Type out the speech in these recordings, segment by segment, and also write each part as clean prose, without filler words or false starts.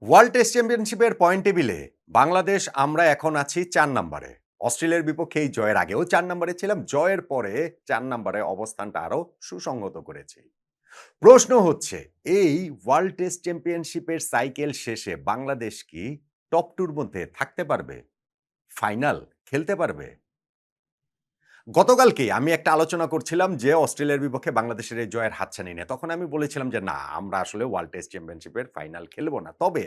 World test চ্যাম্পিয়নশিপের point টেবিলে বাংলাদেশ আমরা এখন আছি ৪ নম্বরে। অস্ট্রেলিয়ার বিপক্ষে এই জয়ের আগেও ৪ নম্বরে ছিলাম। জয়ের পরে ৪ নম্বরে অবস্থানটা আরও সুসংহত করেছি। প্রশ্ন হচ্ছে, এই ওয়ার্ল্ড টেস্ট চ্যাম্পিয়নশিপের সাইকেল শেষে বাংলাদেশ কি টপ টুর মধ্যে থাকতে পারবে? ফাইনাল খেলতে পারবে? গতকালকেই আমি একটা আলোচনা করছিলাম যে অস্ট্রেলিয়ার বিপক্ষে বাংলাদেশের এই জয়ের হাতছানি নিয়ে। তখন আমি বলেছিলাম যে না, আমরা আসলে ওয়ার্ল্ড টেস্ট চ্যাম্পিয়নশিপের ফাইনাল খেলব না। তবে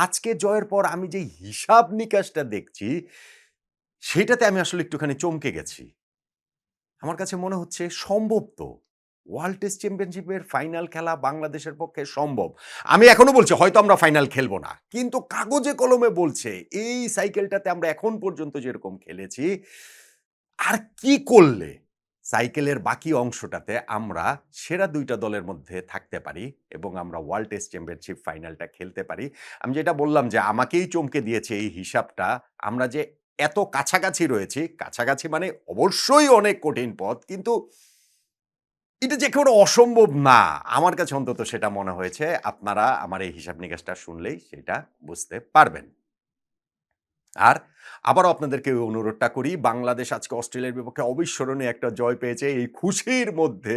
আজকে জয়ের পর আমি যে হিসাব নিকাশটা দেখছি, সেটাতে আমি আসলে একটুখানি চমকে গেছি। আমার কাছে মনে হচ্ছে সম্ভব তো। ওয়ার্ল্ড টেস্ট চ্যাম্পিয়নশিপের ফাইনাল খেলা বাংলাদেশের পক্ষে সম্ভব। আমি এখনো বলছি হয়তো আমরা ফাইনাল খেলব না। কিন্তু কাগজে কলমে বলছে এই সাইকেলটাতে আমরা এখন পর্যন্ত যেরকম খেলেছি, আর কি করলে সাইকেলের বাকি অংশটাতে আমরা সেরা ২ টা দলের মধ্যে থাকতে পারি এবং আমরা ওয়ার্ল্ড টেস্ট চ্যাম্পিয়নশিপ ফাইনালটা খেলতে পারি। আমি যেটা বললাম যে আমাকেই চমকে দিয়েছে এই হিসাবটা। আমরা যে এত কাছাকাছি রয়েছি, কাছাকাছি মানে অবশ্যই অনেক কঠিন পথ। কিন্তু এটা যে একেবারে অসম্ভব না। আমার কাছে অন্তত সেটা মনে হয়েছে। আপনারা আমার এই হিসাব নিকাশটা শুনলেই সেটা বুঝতে পারবেন। আর আবারও আপনাদেরকে ওই অনুরোধটা করি, বাংলাদেশ আজকে অস্ট্রেলিয়ার বিপক্ষে অবিস্মরণীয় একটা জয় পেয়েছে। এই খুশির মধ্যে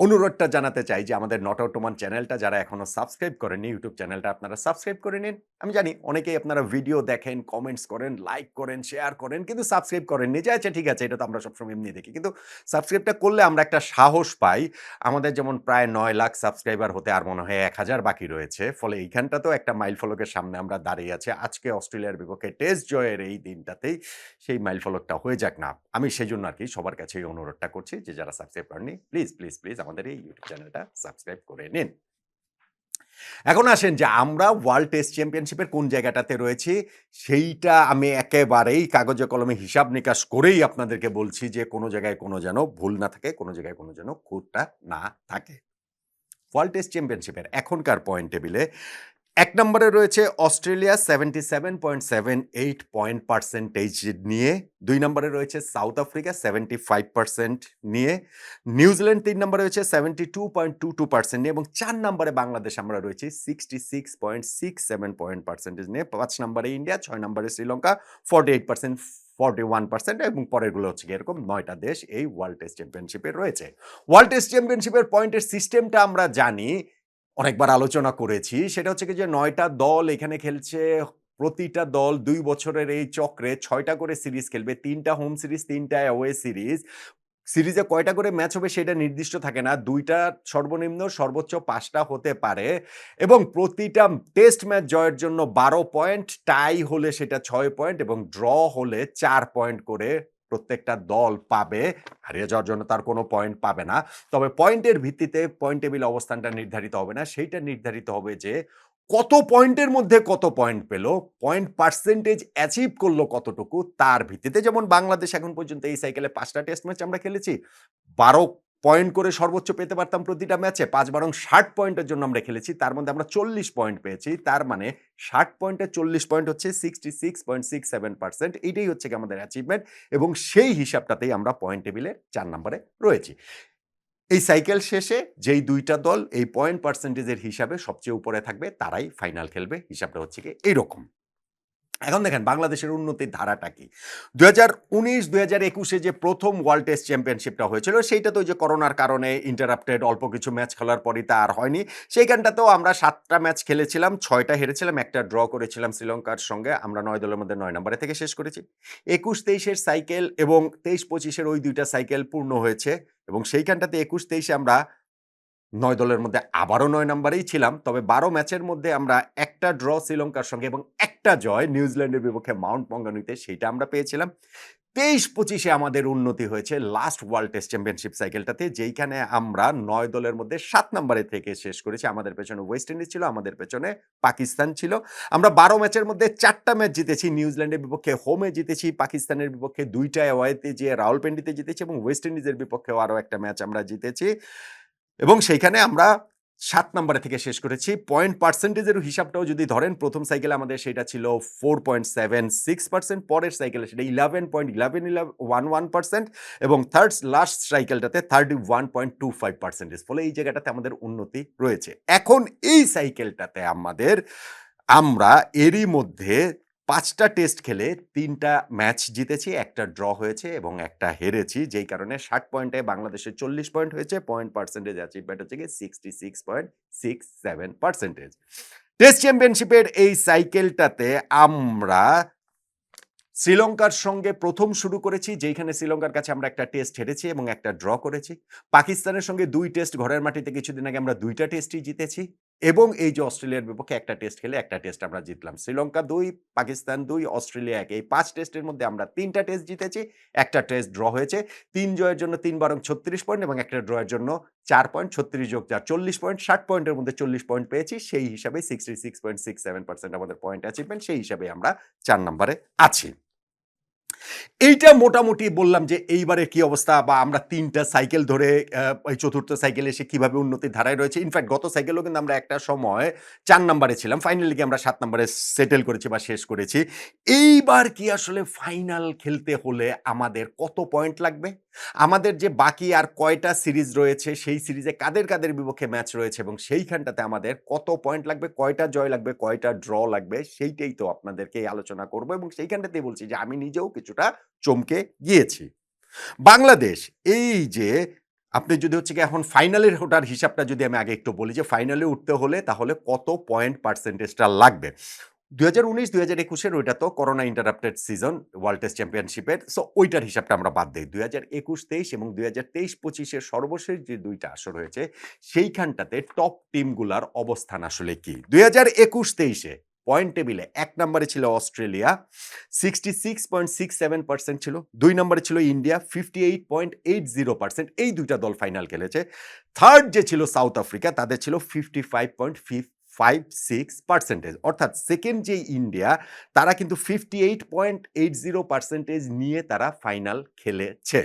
অনুরোধটা জানাতে চাই যে আমাদের নট আউট ওমান চ্যানেলটা যারা এখনো সাবস্ক্রাইব করেননি, ইউটিউব চ্যানেলটা আপনারা সাবস্ক্রাইব করে নিন। আমি জানি অনেকেই আপনারা ভিডিও দেখেন, কমেন্টস করেন, লাইক করেন, শেয়ার করেন, কিন্তু সাবস্ক্রাইব করেননি। যে আচ্ছা ঠিক আছে, এটা তো আমরা সবসময় এমনি দেখি। কিন্তু সাবস্ক্রাইবটা করলে আমরা একটা সাহস পাই। আমাদের যেমন প্রায় ৯ লাখ সাবস্ক্রাইবার হতে আর মনে হয় ১,০০০ বাকি রয়েছে। ফলে এইখানটাতেও একটা মাইলফলকের সামনে আমরা দাঁড়িয়ে আছি। আজকে অস্ট্রেলিয়ার বিপক্ষে টেস্ট জয়ের এই দিনটাতেই সেই মাইলফলকটা হয়ে যাক না। আমি সেজন্য আরকি সবার কাছে এই অনুরোধটা করছি যে যারা সাবস্ক্রাইব করেননি, প্লিজ, প্লিজ, প্লিজ আমাদের এই ইউটিউব চ্যানেলটা সাবস্ক্রাইব করে নিন। এখন আসেন যে আমরা ওয়ার্ল্ড টেস্ট চ্যাম্পিয়নশিপের কোন জায়গাটাতে রয়েছি, সেইটা আমি একেবারেই কাগজে কলমে হিসাব নিকাশ করেই আপনাদেরকে বলছি যে কোনো জায়গায় কোনো যেন ভুল না থাকে, কোনো জায়গায় কোনো যেন খুঁতটা না থাকে। ওয়ার্ল্ড টেস্ট চ্যাম্পিয়নশিপের এখনকার পয়েন্ট টেবিলে ১ নম্বরে রয়েছে অস্ট্রেলিয়া 77.78 পয়েন্ট পার্সেন্টেজ নিয়ে। ২ নম্বরে রয়েছে সাউথ আফ্রিকা 75% নিয়ে। নিউজিল্যান্ড ৩ নম্বরে রয়েছে 72.22% নিয়ে এবং ৪ নম্বরে বাংলাদেশ আমরা রয়েছি 66.67 পয়েন্ট পার্সেন্টেজ নিয়ে। ৫ নম্বরে ইন্ডিয়া, ৬ নম্বরে শ্রীলঙ্কা 48%, 41% এবং পরেরগুলো হচ্ছে গিয়ে এরকম ৯ টা দেশ এই ওয়ার্ল্ড টেস্ট চ্যাম্পিয়নশিপে রয়েছে। ওয়ার্ল্ড টেস্ট চ্যাম্পিয়নশিপের পয়েন্টের সিস্টেমটা আমরা জানি। অনেকবার আলোচনা করেছি। সেটা হচ্ছে কি যে ৯ টা দল এখানে খেলছে। প্রতিটা দল ২ বছরের এই চক্রে ৬ টা করে সিরিজ খেলবে। ৩ টা হোম সিরিজ, ৩ টা অ্যাওয়ে সিরিজ। সিরিজে কয়টা করে ম্যাচ হবে সেটা নির্দিষ্ট থাকে না। ২ টা সর্বনিম্ন, সর্বোচ্চ ৫ টা হতে পারে এবং প্রতিটা টেস্ট ম্যাচ জয়ের জন্য ১২ পয়েন্ট, টাই হলে সেটা ৬ পয়েন্ট এবং ড্র হলে ৪ পয়েন্ট করে প্রত্যেকটা দল পাবে। হারিয়ে যাওয়ার জন্য তার কোনো পয়েন্ট পাবে না। তবে পয়েন্টের ভিত্তিতে পয়েন্ট টেবিলে অবস্থানটা নির্ধারিত হবে না। সেইটা নির্ধারিত হবে যে কত পয়েন্টের মধ্যে কত পয়েন্ট পেল, পয়েন্ট পার্সেন্টেজ অ্যাচিভ করল কতটুকু তার ভিত্তিতে। যেমন বাংলাদেশ এখন পর্যন্ত এই সাইকেলে ৫ টা টেস্ট ম্যাচ আমরা খেলেছি। ১২ পয়েন্ট করে সর্বোচ্চ পেতে পারতাম প্রতিটা ম্যাচে। ৫ বারং ৬০ পয়েন্টের জন্য আমরা খেলেছি। তার মধ্যে আমরা ৪০ পয়েন্ট পেয়েছি। তার মানে ৬০ পয়েন্টে ৪০ পয়েন্ট হচ্ছে 66.67%। এটাই হচ্ছে গিয়ে আমাদের অ্যাচিভমেন্ট এবং সেই হিসাবটাতেই আমরা পয়েন্ট টেবিলে ৪ নম্বরে রয়েছি। এই সাইকেল শেষে যেই ২ টা দল এই পয়েন্ট পার্সেন্টেজের হিসাবে সবচেয়ে উপরে থাকবে তারাই ফাইনাল খেলবে। হিসাবটা হচ্ছে গিয়ে এইরকম। এখন দেখেন বাংলাদেশের উন্নতির ধারাটা কি? ২০১৯-২০২১ এ যে ১ম ওয়ার্ল্ড টেস্ট চ্যাম্পিয়নশিপটা হয়েছিল সেইটা তো ওই যে করোনার কারণে ইন্টারাপ্টেড, অল্প কিছু ম্যাচ খেলার পরই তা আর হয়নি। সেইখানটাতেও আমরা ৭ টা ম্যাচ খেলেছিলাম, ৬ টা হেরেছিলাম, ১ টা ড্র করেছিলাম শ্রীলঙ্কার সঙ্গে। আমরা ৯ দলের মধ্যে ৯ নম্বরে থেকে শেষ করেছি। ২১-২৩ এর সাইকেল এবং ২৩-২৫ এর ওই ২ টা সাইকেল পূর্ণ হয়েছে এবং সেইখানটাতে ২১-২৩ এ আমরা ৯ দলের মধ্যে আবারও ৯ নম্বরেই ছিলাম। তবে ১২ ম্যাচের মধ্যে আমরা ১ টা ড্র শ্রীলঙ্কার সঙ্গে এবং ১ টা জয় নিউজিল্যান্ডের বিপক্ষে মাউন্ট মঙ্গানুইতে সেইটা আমরা পেয়েছিলাম। ২৩-২৫ এ আমাদের উন্নতি হয়েছে লাস্ট ওয়ার্ল্ড টেস্ট চ্যাম্পিয়নশিপ সাইকেলটাতে, যেইখানে আমরা ৯ দলের মধ্যে ৭ নম্বরে থেকে শেষ করেছি। আমাদের পেছনে ওয়েস্ট ইন্ডিজ ছিল, আমাদের পেছনে পাকিস্তান ছিল। আমরা ১২ ম্যাচের মধ্যে ৪ টা ম্যাচ জিতেছি। নিউজিল্যান্ডের বিপক্ষে হোমে জিতেছি, পাকিস্তানের বিপক্ষে ২ টা অ্যাওয়েতে যেয়ে রাওয়ালপিন্ডিতে জিতেছি এবং ওয়েস্ট ইন্ডিজের বিপক্ষেও আরও একটা ম্যাচ আমরা জিতেছি। এবং সেইখানে আমরা 7 নম্বরে থেকে শেষ করেছি। পয়েন্ট পার্সেন্টেজের হিসাবটাও যদি ধরেন, প্রথম সাইকেলে আমাদের সেটা ছিল 4.76%, পরের সাইকেলে সেটা 11.11% এবং লাস্ট সাইকেলটাতে 31.25%। ফলে এই জায়গাটাতে আমাদের উন্নতি রয়েছে। এখন এই সাইকেলটাতে আমরা এরই মধ্যে ৫ টা টেস্ট খেলে ৩ টা ম্যাচ জিতেছি, ১ টা ড্র হয়েছে এবং ১ টা হেরেছি। যেই কারণে ৬০ পয়েন্টে বাংলাদেশের ৪০ পয়েন্ট হয়েছে। পয়েন্ট পার্সেন্টেজ অ্যাচিভমেন্ট হচ্ছে গিয়ে 66.67%। টেস্ট চ্যাম্পিয়নশিপের এই সাইকেলটাতে আমরা শ্রীলঙ্কার সঙ্গে প্রথম শুরু করেছি, যেইখানে শ্রীলঙ্কার কাছে আমরা ১ টা টেস্ট হেরেছি এবং ১ টা ড্র করেছি। পাকিস্তানের সঙ্গে ২ টেস্ট ঘরের মাটিতে কিছুদিন আগে আমরা ২ টা টেস্টই জিতেছি এবং এই যে অস্ট্রেলিয়ার বিপক্ষে ১ টা টেস্ট খেলে ১ টা টেস্ট আমরা জিতলাম। শ্রীলঙ্কা ২, পাকিস্তান ২, অস্ট্রেলিয়া ১। এই ৫ টেস্টের মধ্যে আমরা ৩ টা টেস্ট জিতেছি, ১ টা টেস্ট ড্র হয়েছে। ৩ জয়ের জন্য ৩ বারং ৩৬ পয়েন্ট এবং ১ টা ড্রয়ের জন্য ৪ পয়েন্ট, ৩৬ যোগ ৪ ৪০ পয়েন্ট। ৬০ পয়েন্টের মধ্যে ৪০ পয়েন্ট পেয়েছি। সেই হিসাবে 66.67% আমাদের পয়েন্ট অ্যাচিভমেন্ট। সেই হিসাবে আমরা ৪ নম্বরে আছি। এইটা মোটামুটি বললাম যে এইবারে কি অবস্থা, বা আমরা ৩ টা সাইকেল ধরে এই ৪র্থ সাইকেলে এসে কিভাবে উন্নতির ধারায় রয়েছে। ইনফ্যাক্ট গত সাইকেলেও কিন্তু আমরা একটা সময় ৪ নাম্বারে ছিলাম। ফাইনালি গিয়ে আমরা ৭ নাম্বারে সেটেল করেছি বা শেষ করেছি। এইবার কি আসলে ফাইনাল খেলতে হলে আমাদের কত পয়েন্ট লাগবে? আমাদের যে বাকি আর কয়টা সিরিজ রয়েছে, সেই সিরিজে কাদের বিপক্ষে ম্যাচ রয়েছে এবং সেইখানটাতে আমাদের কত পয়েন্ট লাগবে, কয়টা জয় লাগবে, কয়টা ড্র লাগবে, সেইটাই তো আপনাদেরকে আলোচনা করব এবং সেইখানটাতেই বলছি যে আমি নিজেও কিছুটা চমকে গিয়েছি। বাংলাদেশ এই যে আপনি যদি হচ্ছে গিয়ে এখন ফাইনালের ওঠার হিসাবটা যদি আমি আগে একটু বলি যে ফাইনালে উঠতে হলে তাহলে কত পয়েন্ট পার্সেন্টেজটা লাগবে। ২০১৯, ২০২১ এর ওইটা তো corona interrupted season world test চ্যাম্পিয়নশিপের। সো ওইটার হিসাবটা আমরা বাদ দেই। ২০২১-২৩ এবং ২০২৩-২৫ এর সর্বশেষ যে ২ টা আসর হয়েছে, সেইখানটাতে টপ টিমগুলার অবস্থান আসলে কি? ২০২১-২৩ এ পয়েন্ট টেবিলে ১ নম্বরে ছিল অস্ট্রেলিয়া, 66.67% ছিল। ২ নম্বরে ছিল ইন্ডিয়া, 58.80%। এই ২ টা দল ফাইনাল খেলেছে। থার্ড যে ছিল সাউথ আফ্রিকা, তাদের ছিল 55.56%। অর্থাৎ সেকেন্ড যে ইন্ডিয়া, তারা কিন্তু 58.80% নিয়ে তারা ফাইনাল খেলেছে।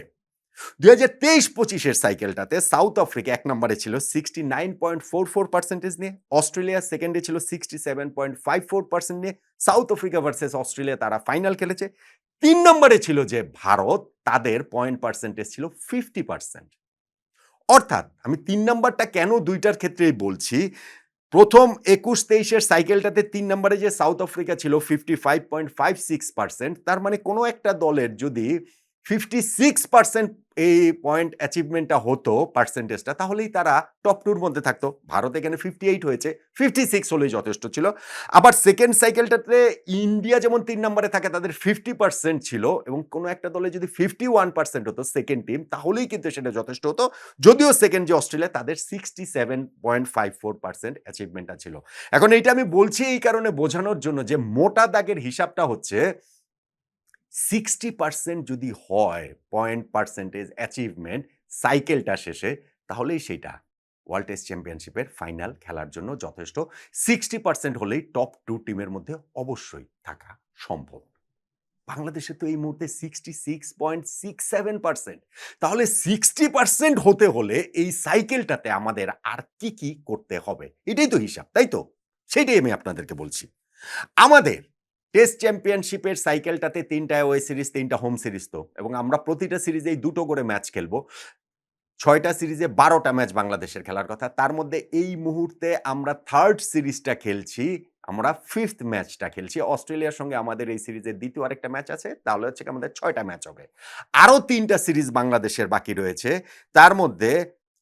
২০২৩-২৫ এর সাইকেলটাতে সাউথ আফ্রিকা ১ নম্বরে ছিল 69.44% নিয়ে, অস্ট্রেলিয়া সেকেন্ডে ছিল 67.54% নিয়ে। সাউথ আফ্রিকা ভার্সেস অস্ট্রেলিয়া তারা ফাইনাল খেলেছে। ৩ নম্বরে ছিল যে ভারত, তাদের পয়েন্ট পার্সেন্টেজ ছিল 50%। অর্থাৎ আমি ৩ নাম্বারটা কেন ২ টার ক্ষেত্রেই বলছি, প্রথম ২১-২৩ এর সাইকেলটাতে ৩ নম্বরে যে সাউথ আফ্রিকা ছিল 55.56%, তার মানে কোনো একটা দলের যদি 56% এই পয়েন্ট অ্যাচিভমেন্টটা হতো, পার্সেন্টেজটা, তাহলেই তারা টপ 2 র মধ্যে থাকতো। ভারত এখানে 58 হয়েছে, 56 হলেই যথেষ্ট ছিল। আবার সেকেন্ড সাইকেলটাতে ইন্ডিয়া যেমন ৩ নম্বরে থাকে, তাদের 50% ছিল এবং কোনো একটা দলে যদি 51% হতো সেকেন্ড টিম, তাহলেই কিন্তু সেটা যথেষ্ট হতো। যদিও সেকেন্ড যে অস্ট্রেলিয়া, তাদের 67.54% অ্যাচিভমেন্টটা ছিল। এখন এইটা আমি বলছি এই কারণে বোঝানোর জন্য যে মোটা দাগের হিসাবটা হচ্ছে 60% যদি হয় পয়েন্ট পার্সেন্টেজ অ্যাচিভমেন্ট সাইকেলটা শেষে, তাহলেই সেইটা ওয়ার্ল্ড টেস্ট চ্যাম্পিয়নশিপের ফাইনাল খেলার জন্য যথেষ্ট। 60% হলেই টপ 2 টিমের মধ্যে অবশ্যই থাকা সম্ভব। বাংলাদেশে তো এই মুহূর্তে 66.67%। তাহলে 60% হতে হলে এই সাইকেলটাতে আমাদের আর কি করতে হবে? এটাই তো হিসাব, তাই তো? সেটাই আমি আপনাদেরকে বলছি। আমাদের টেস্ট চ্যাম্পিয়নশিপের সাইকেলটাতে ৩ টা অ্যাওয়ে সিরিজ, ৩ টা হোম সিরিজ তো, এবং আমরা প্রতিটা সিরিজেই ২ টো করে ম্যাচ খেলবো। ৬ টা সিরিজে ১২ টা ম্যাচ বাংলাদেশের খেলার কথা। তার মধ্যে এই মুহূর্তে আমরা 3rd সিরিজটা খেলছি। আমরা 5th ম্যাচটা খেলছি। অস্ট্রেলিয়ার সঙ্গে আমাদের এই সিরিজের ২য় আরেকটা ম্যাচ আছে। তাহলে হচ্ছে গিয়ে আমাদের ৬ টা ম্যাচ হবে। আরো ৩ টা সিরিজ বাংলাদেশের বাকি রয়েছে। তার মধ্যে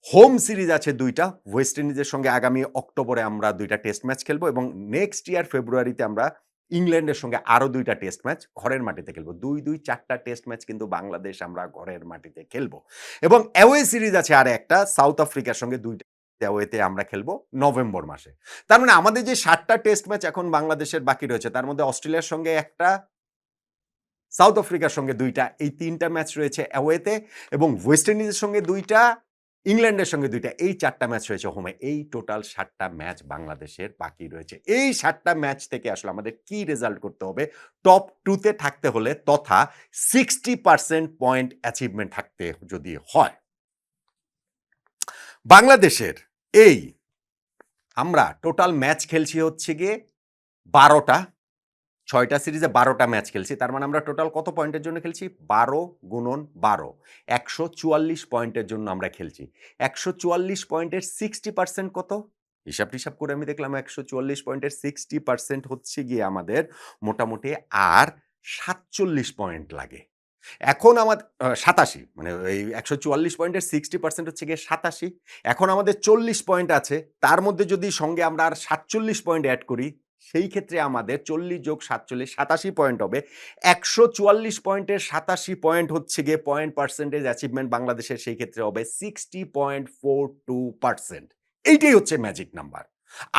হোম সিরিজ আছে ২ টা। ওয়েস্ট ইন্ডিজের সঙ্গে আগামী অক্টোবরে আমরা ২ টা টেস্ট ম্যাচ খেলবো এবং নেক্সট ইয়ার ফেব্রুয়ারিতে আমরা ইংল্যান্ডের সঙ্গে আরো ২ টা টেস্ট ম্যাচ ঘরের মাটিতে খেলবো। ২-২ ৪ টা টেস্ট ম্যাচ কিন্তু বাংলাদেশ আমরা ঘরের মাটিতে খেলবো। এবং অ্যাওয়ে সিরিজ আছে আরেকটা সাউথ আফ্রিকার সঙ্গে ২ টা অ্যাওয়েতে আমরা খেলবো নভেম্বর মাসে। তার মানে আমাদের যে ৭ টা টেস্ট ম্যাচ এখন বাংলাদেশের বাকি রয়েছে, তার মধ্যে অস্ট্রেলিয়ার সঙ্গে ১ টা, সাউথ আফ্রিকার সঙ্গে ২ টা, এই ৩ টা ম্যাচ রয়েছে অ্যাওয়েতে এবং ওয়েস্ট ইন্ডিজের সঙ্গে ২ টা, ইংল্যান্ডের সঙ্গে ২ টা, এই ৪ টা ম্যাচ রয়েছে হোমে। এই টোটাল ৭ টা ম্যাচ বাংলাদেশের বাকি রয়েছে। এই ৭ টা ম্যাচ থেকে আসলে আমাদের কি রেজাল্ট করতে হবে টপ 2 তে থাকতে হলে, তথা 60% পয়েন্ট অ্যাচিভমেন্ট থাকতে যদি হয়। বাংলাদেশের এই আমরা টোটাল ম্যাচ খেলছি হচ্ছে গিয়ে ১২ টা। ৬ টা সিরিজে ১২ টা ম্যাচ খেলছি। তার মানে আমরা টোটাল কত পয়েন্টের জন্য খেলছি? ১২ গুণন ১২ ১৪৪ পয়েন্টের জন্য আমরা খেলছি। ১৪৪ পয়েন্টের 60% কত? হিসাব-টিসাব করে আমি দেখলাম ১৪৪ পয়েন্টের 60% হচ্ছে গিয়ে আমাদের মোটামুটি আর ৪৭ পয়েন্ট লাগে। এখন ৮৭ মানে এই ১৪৪ পয়েন্টের 60% হচ্ছে গিয়ে ৮৭। এখন আমাদের ৪০ পয়েন্ট আছে। তার মধ্যে যদি সঙ্গে আমরা আর ৪৭ পয়েন্ট এড করি, সেই ক্ষেত্রে আমাদের ৪০ যোগ ৪৭ ৮৭ পয়েন্ট হবে। ১৪৪ পয়েন্টের ৮৭ পয়েন্ট হচ্ছে গিয়ে পয়েন্ট পার্সেন্টেজ অ্যাচিভমেন্ট বাংলাদেশের সেই ক্ষেত্রে হবে 60.42%। এইটাই হচ্ছে ম্যাজিক নাম্বার।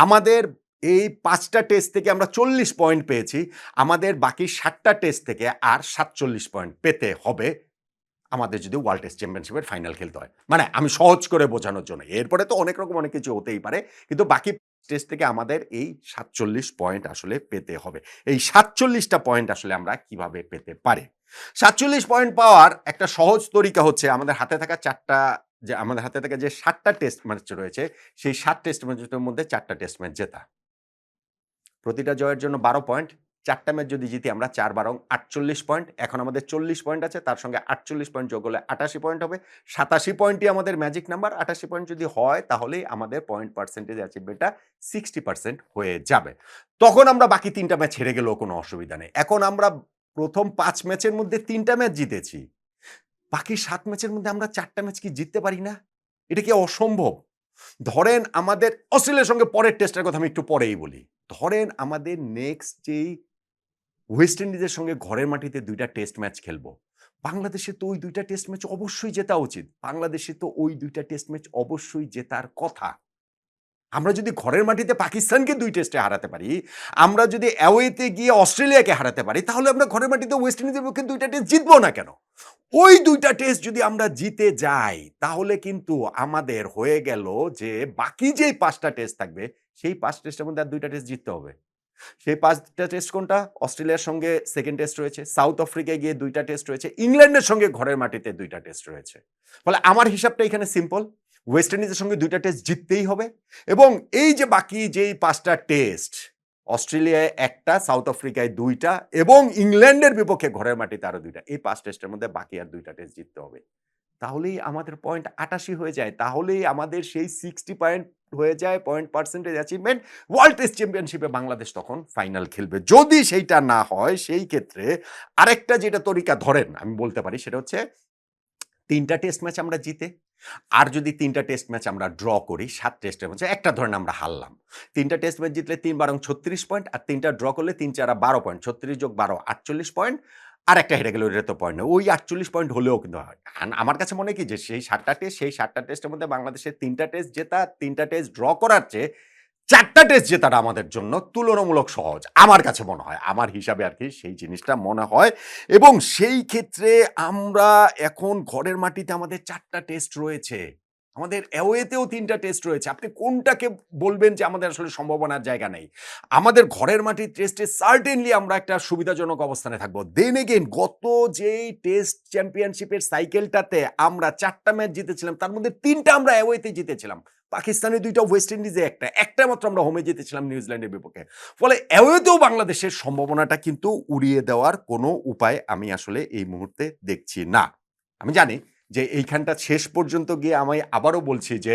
আমাদের এই ৫ টা টেস্ট থেকে আমরা ৪০ পয়েন্ট পেয়েছি। আমাদের বাকি ৭ টা টেস্ট থেকে আর ৪৭ পয়েন্ট পেতে হবে আমাদের যদি ওয়ার্ল্ড টেস্ট চ্যাম্পিয়নশিপের ফাইনাল খেলতে হয়। মানে আমি সহজ করে বোঝানোর জন্য। এরপরে তো অনেক রকম অনেক কিছু হতেই পারে। কিন্তু বাকি টেস্ট থেকে আমাদের এই ৪৭ পয়েন্ট আসলে পেতে হবে। এই ৪৭ টা পয়েন্ট আসলে আমরা কিভাবে পেতে পারি? ৪৭ পয়েন্ট পাওয়ার একটা সহজ তরিকা হচ্ছে আমাদের হাতে থাকা ৪ টা যে আমাদের হাতে থাকা যে ৭ টা টেস্ট ম্যাচ রয়েছে, সেই ৭ টেস্ট ম্যাচের মধ্যে ৪ টা টেস্ট ম্যাচ জেতা। প্রতিটা জয়ের জন্য ১২ পয়েন্ট। ৪ টা ম্যাচ যদি জিতি আমরা ৪ বারং ৪৮ পয়েন্ট। এখন আমাদের ৪০ পয়েন্ট আছে। তার সঙ্গে ৪৮ পয়েন্ট যোগ হলে ৮৮ পয়েন্ট হবে। ৮৭ পয়েন্টই আমাদের ম্যাজিক নাম্বার। ৮৮ পয়েন্ট যদি হয় তাহলেই আমাদের পয়েন্ট পার্সেন্টেজ অ্যাচিভমেন্টটা 60% হয়ে যাবে। তখন আমরা বাকি ৩ টা ম্যাচ হেরে গেলেও কোনো অসুবিধা নেই। এখন আমরা ১ম ৫ ম্যাচের মধ্যে ৩ টা ম্যাচ জিতেছি। বাকি ৭ ম্যাচের মধ্যে আমরা ৪ টা ম্যাচ কি জিততে পারি না? এটা কি অসম্ভব? ধরেন আমাদের অস্ট্রেলিয়ার সঙ্গে পরের টেস্টের কথা আমি একটু পরেই বলি। ধরেন আমাদের নেক্সট যেই ওয়েস্ট ইন্ডিজের সঙ্গে ঘরের মাটিতে ২ টা টেস্ট ম্যাচ খেলবো। বাংলাদেশের তো ওই ২ টা টেস্ট ম্যাচ অবশ্যই জেতা উচিত। বাংলাদেশের তো ওই ২ টা টেস্ট ম্যাচ অবশ্যই জেতার কথা। আমরা যদি ঘরের মাটিতে পাকিস্তানকে ২ টেস্টে হারাতে পারি, আমরা যদি অ্যাওয়েতে গিয়ে অস্ট্রেলিয়াকে হারাতে পারি, তাহলে আমরা ঘরের মাটিতে ওয়েস্ট ইন্ডিজের বিপক্ষে ২ টা টেস্ট জিতবো না কেন? ওই ২ টা টেস্ট যদি আমরা জিতে যাই, তাহলে কিন্তু আমাদের হয়ে গেল যে বাকি যেই ৫ টা টেস্ট থাকবে, সেই ৫ টেস্টের মধ্যে আর ২ টা টেস্ট জিততে হবে। সেই ৫ টা টেস্ট কোনটা? অস্ট্রেলিয়ার সঙ্গে 2nd টেস্ট রয়েছে, সাউথ আফ্রিকায় গিয়ে ২ টা টেস্ট রয়েছে, ইংল্যান্ডের সঙ্গে ঘরের মাটিতে ২ টা টেস্ট রয়েছে। ফলে আমার হিসাবটা এখানে সিম্পল। ওয়েস্ট ইন্ডিজের সঙ্গে ২ টা টেস্ট জিততেই হবে এবং এই যে বাকি যেই ৫ টা টেস্ট, অস্ট্রেলিয়ায় ১ টা, সাউথ আফ্রিকায় ২ টা এবং ইংল্যান্ডের বিপক্ষে ঘরের মাটিতে আরো ২ টা। এই ৫ টেস্টের মধ্যে বাকি আর ২ টা টেস্ট জিততে হবে। তাহলেই আমাদের পয়েন্ট ৮৮ হয়ে যায়। তাহলেই আমাদের সেই 60 পয়েন্ট হয়ে যায় point percentage achievement. World test চ্যাম্পিয়নশিপে বাংলাদেশ তখন ফাইনাল খেলবে। যদি সেইটা না হয় সেই ক্ষেত্রে আরেকটা যেটা তরিকা ধরেন আমি বলতে পারি সেটা হচ্ছে ৩ টা টেস্ট ম্যাচ আমরা জিতে আর যদি ৩ টা টেস্ট ম্যাচ আমরা ড্র করি ৭ টেস্টের মধ্যে একটা ধরেন আমরা হারলাম। ৩ টা টেস্ট ম্যাচ জিতলে ৩ বারং ৩৬ পয়েন্ট আর ৩ টা ড্র করলে ৩ ৪ ১২ পয়েন্ট। ৩৬ যোগ ১২ ৪৮ পয়েন্ট। আরেকটা হেরে গেল এটা তো পয়েন্ট না। ওই ৪৮ পয়েন্ট হলেও কিন্তু হয়। আমার কাছে মনে হয় কি যে সেই ৭ টা টেস্ট সেই ৭ টা টেস্টের মধ্যে বাংলাদেশের ৩ টা টেস্ট জেতা, ৩ টা টেস্ট ড্র করার চেয়ে ৪ টা টেস্ট জেতাটা আমাদের জন্য তুলনামূলক সহজ। আমার কাছে মনে হয়। আমার হিসাবে আরকি সেই জিনিসটা মনে হয় এবং সেই ক্ষেত্রে আমরা এখন ঘরের মাটিতে আমাদের ৪ টা টেস্ট রয়েছে। আমাদের অ্যাওয়েতেও ৩ টা টেস্ট রয়েছে। আপনি কোনটাকে বলবেন যে আমাদের আসলে সম্ভাবনার জায়গা নেই? আমাদের ঘরের মাটির টেস্টে সার্টেনলি আমরা একটা সুবিধাজনক অবস্থানে থাকবো। দেন এগেইন গত যেই টেস্ট চ্যাম্পিয়নশিপের সাইকেলটাতে আমরা ৪ টা ম্যাচ জিতেছিলাম তার মধ্যে ৩ টা আমরা অ্যাওয়েতে জিতেছিলাম। পাকিস্তানে ২ টা, ওয়েস্ট ইন্ডিজে ১ টা। একটা মাত্র আমরা হোমে জিতেছিলাম নিউজিল্যান্ডের বিপক্ষে। ফলে অ্যাওয়েতেও বাংলাদেশের সম্ভাবনাটা কিন্তু উড়িয়ে দেওয়ার কোনো উপায় আমি আসলে এই মুহূর্তে দেখছি না। আমি জানি যে এইখানটা শেষ পর্যন্ত গিয়ে আমি আবারও বলছি যে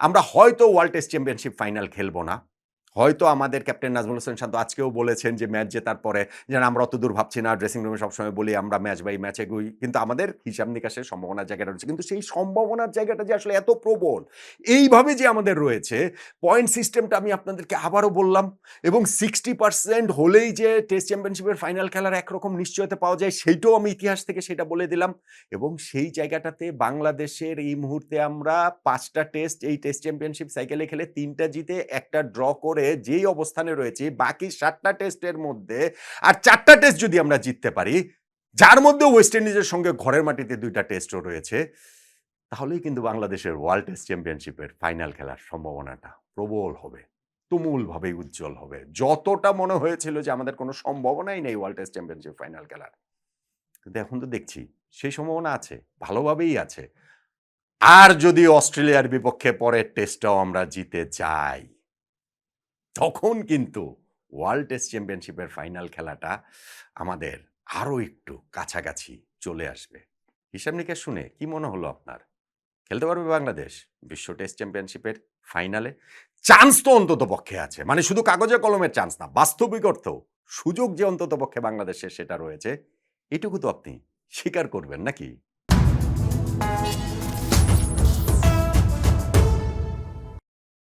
আমরা হয়তো ওয়ার্ল্ড টেস্ট চ্যাম্পিয়নশিপ ফাইনাল খেলবো না। হয়তো আমাদের ক্যাপ্টেন নাজমুল হোসেন শান্ত আজকেও বলেছেন যে ম্যাচ জেতার পরে যে না আমরা অতদূর ভাবছি না। ড্রেসিং রুমে সবসময় বলি আমরা ম্যাচ বাই ম্যাচ এগোই। কিন্তু আমাদের হিসাব নিকাশের সম্ভাবনার জায়গাটা রয়েছে। কিন্তু সেই সম্ভাবনার জায়গাটা যে আসলে এত প্রবল, এইভাবে যে আমাদের রয়েছে, পয়েন্ট সিস্টেমটা আমি আপনাদেরকে আবারও বললাম এবং 60% হলেই যে টেস্ট চ্যাম্পিয়নশিপের ফাইনাল খেলার একরকম নিশ্চয়তা পাওয়া যায় সেইটাও আমি ইতিহাস থেকে সেটা বলে দিলাম এবং সেই জায়গাটাতে বাংলাদেশের এই মুহূর্তে আমরা ৫ টা টেস্ট এই টেস্ট চ্যাম্পিয়নশিপ সাইকেলে খেলে ৩ টা জিতে ১ টা ড্র করে যেই অবস্থানে রয়েছি বাকি ৭ টা টেস্টের মধ্যে আর ৪ টা টেস্ট যদি আমরা জিততে পারি, যার মধ্যে ওয়েস্ট ইন্ডিজের সঙ্গে ঘরের মাটিতে ২ টা টেস্টও রয়েছে, তাহলেই কিন্তু বাংলাদেশের ওয়ার্ল্ড টেস্ট চ্যাম্পিয়নশিপের ফাইনাল খেলার সম্ভাবনাটা প্রবল হবে। তুমুলভাবে উজ্জ্বল হবে। যতটা মনে হয়েছিল যে আমাদের কোনো সম্ভাবনাই নেই ওয়ার্ল্ড টেস্ট চ্যাম্পিয়নশিপ ফাইনাল খেলার। কিন্তু এখন তো দেখছি সেই সম্ভাবনা আছে, ভালোভাবেই আছে। আর যদি অস্ট্রেলিয়ার বিপক্ষে পরের টেস্টটাও আমরা জিতে যাই তখন কিন্তু ওয়ার্ল্ড টেস্ট চ্যাম্পিয়নশিপের ফাইনাল খেলাটা আমাদের আরও একটু কাছাকাছি চলে আসবে। হিসাব নিকাশ শুনে কি মনে হলো আপনার? খেলতে পারবে বাংলাদেশ বিশ্ব টেস্ট চ্যাম্পিয়নশিপের ফাইনালে? চান্স তো অন্ততপক্ষে আছে। মানে শুধু কাগজে কলমের চান্স না, বাস্তবিক অর্থেও সুযোগ যে অন্ততপক্ষে বাংলাদেশের সেটা রয়েছে, এটুকু তো আপনি স্বীকার করবেন নাকি?